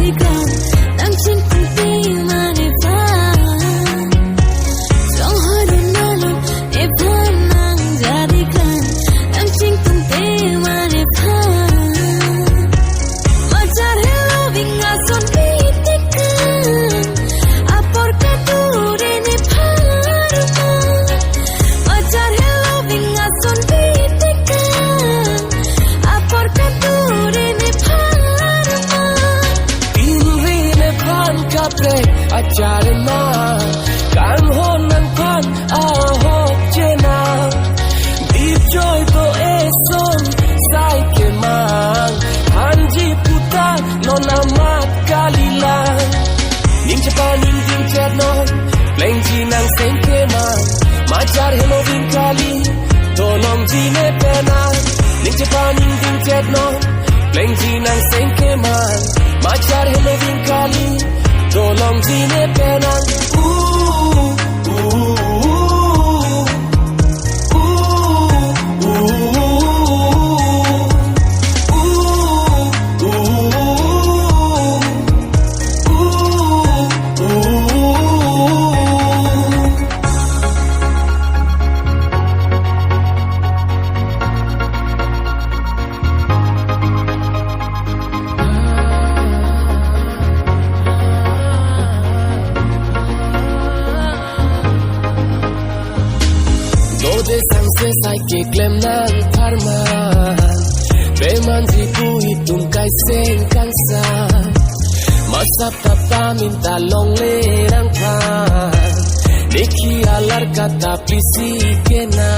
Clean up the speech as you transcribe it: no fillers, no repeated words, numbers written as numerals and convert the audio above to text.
jadikan langsing penting manifan trong hơi đun malam evan nang jadikan langsing penting manifan macar hello vinga son pitikan apor kature ne pharma macar hello vinga son pitikan apor kature ne pharma inri ne pan kape achare ma kan hon nang pan aho chena deep joy to eson sai ke mang hanji puta nona mat kalila ning japan ning ding chat no leng ji nang seng ke mang macar hello vin kali tolong ji ne pena ning japan ning ding chat no leng ji nang seng ke mang macar hello vin kali tolong ji ne pena Dode sangse sai ke klem nang tharman beman ji pui tum kai seng kansa masap tapa minta long le rang phan dekhi alar kata pisi kena